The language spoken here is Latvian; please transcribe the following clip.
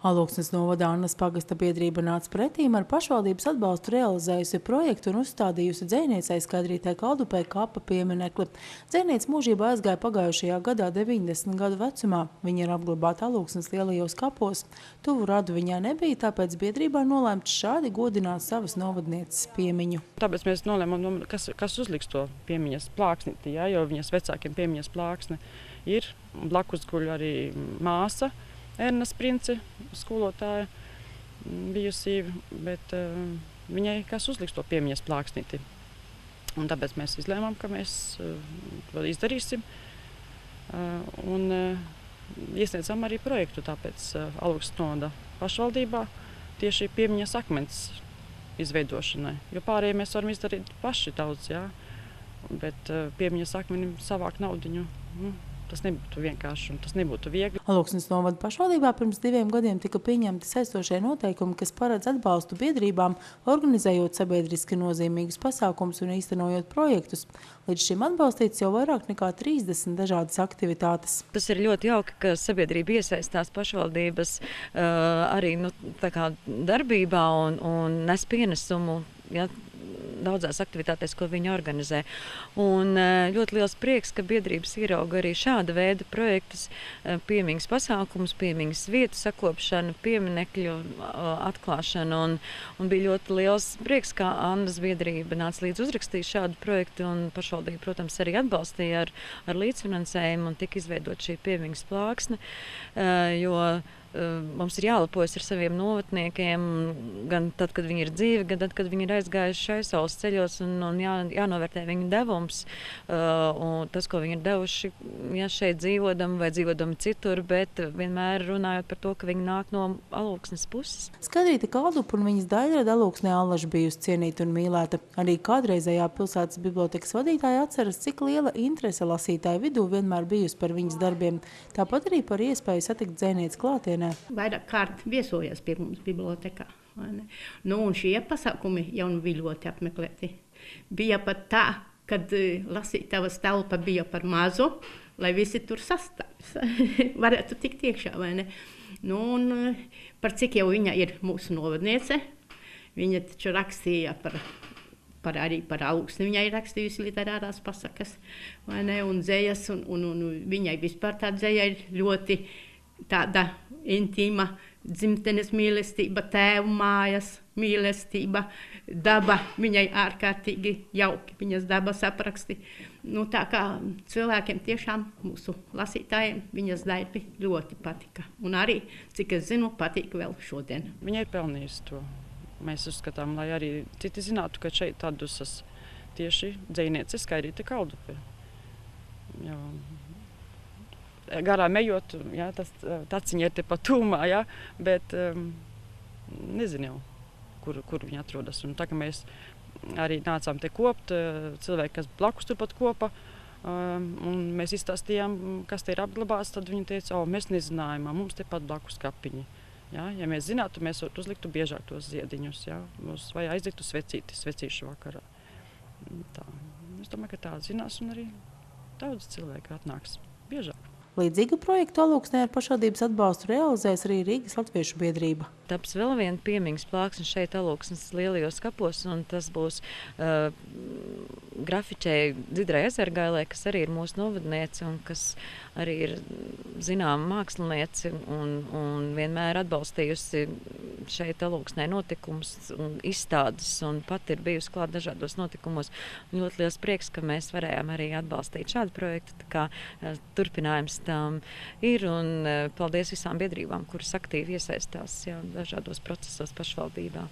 Alūksnes novada Annas pagasta biedrība nāca pretīm ar pašvaldības atbalstu realizējusi projektu un uzstādījusi dzejniecei Skaidrītei Kaldupei kapa pieminekli. Dzejniece mūžībā aizgāja pagājušajā gadā 90 gadu vecumā. Viņa ir apglabāta Alūksnes lielajos kapos. Tuvu radu viņai nebija, tāpēc biedrībā nolēmts šādi godināt savas novadnieces piemiņu. Tāpēc mēs nolēmām, kas uzliks to piemiņas plāksnīti, ja, jo viņas vecākiem piemiņas plāksne ir. Blakus guļ arī māsa. Ernas Prince, skolotāja bijusī, bet viņai kas uzliks to piemiņas plāksnīti. Un tāpēc mēs izlēmām, ka mēs to izdarīsim. Un iesniedzām arī projektu tāpēc Alūksnes novada pašvaldībā tieši piemiņas akmens izveidošanai. Jo pārējie mēs varam izdarīt paši daudz, jā. Bet piemiņas akmenim savākt naudiņu. Tas nebūtu vienkārši un tas nebūtu viegli. Alūksnes novada pašvaldībā pirms 2 gadiem tika pieņemti saistošie noteikumi, kas paredz atbalstu biedrībām, organizējot sabiedriski nozīmīgus pasākumus un īstenojot projektus. Līdz šim atbalstīts jau vairāk nekā 30 dažādas aktivitātes. Tas ir ļoti jauki, ka sabiedrība iesaistās pašvaldības arī tā kā darbībā un nes pienesumu, ja, daudzās aktivitātēs, ko viņi organizē. Un ļoti liels prieks, ka biedrības ierauga arī šāda veida projektus, piemiņas pasākumus, piemiņas vietu sakopšanu, pieminekļu atklāšanu. Un bija ļoti liels prieks, ka Annas biedrība nāca līdz uzrakstīt šādu projektu un pašvaldība, protams, arī atbalstīja ar līdzfinansējumu un tika izveidot šī piemiņas plāksne, jo mums ir jālepojas ar saviem novatniekiem, gan tad, kad viņi ir dzīvi, gan tad, kad viņi ir aizgājuši šaisaules ceļos un jānovērtē viņu devums. Un tas, ko viņi ir devuši, ja šeit dzīvodam vai dzīvodam citur, bet vienmēr runājot par to, ka viņi nāk no Alūksnes puses. Skaidrīte Kaldupa un viņas daļrada Alūksnē allaž bijusi cienīta un mīlēta. Arī kādreizējā pilsētas bibliotekas vadītāja atceras, cik liela interese lasītāju vidū vienmēr bijusi par viņas darbiem. Tāpat arī par iespēju satikt dzejnieces klātienē. Vairāk kārt viesojas pie mums bibliotekā. Un šie pasākumi jau bija ļoti apmeklēti. Bija pat tā, kad lasītavas telpa bija par mazu, lai visi tur sastāvs. Varētu tikt iekšā, vai ne? Un par cik jau viņa ir mūsu novadniece. Viņa taču rakstīja arī par Alūksni. Viņai ir rakstījusi literārās pasakas, vai ne? Un dzejas, un viņai vispār tā dzeja ir ļoti tāda intīma dzimtenes mīlestība, tēvu mājas mīlestība, daba viņai ārkārtīgi jauki, viņas dabas apraksti. Tā kā cilvēkiem tiešām, mūsu lasītājiem, viņas darbi ļoti patika. Un arī, cik es zinu, patīk vēl šodien. Viņa ir pelnījusi to. Mēs uzskatām, lai arī citi zinātu, ka šeit atdusas tieši dzejniece Skaidrīte Kaldupe. Garām ejot, jā, tas taciņa ir tepat tūmā, jā, bet nezinu jau, kur viņa atrodas. Un tā, ka mēs arī nācām te kopt, cilvēki, kas blakus turpat kopa, un mēs izstāstījām, kas te ir apglabāts, tad viņi teica, mēs nezinājām, mums tepat blakus kapiņi. Jā, ja mēs zinātu, mēs uzliktu biežāk tos ziediņus, jā, vai aizliktu svecīšu vakarā. Tā. Es domāju, ka tā zinās un arī daudz cilvēku atnāks biežāk. Līdzīgu projektu Alūksnē ar pašvaldības atbalstu realizēs arī Rīgas latviešu biedrība. Taps vēl viena piemiņas plāksne šeit Alūksnes lielajos kapos, un tas būs grafiķei Dzidrai Ezergailei, kas arī ir mūsu novadniece un kas arī ir zināma māksliniece un vienmēr atbalstījusi šeit Alūksnē notikumus un izstādes, un pat ir bijusi klāt dažādos notikumos. Un ļoti liels prieks, ka mēs varējām arī atbalstīt šādu projektu, tā kā turpinājums tam ir, un paldies visām biedrībām, kuras aktīvi iesaistās dažādos procesos pašvaldībā.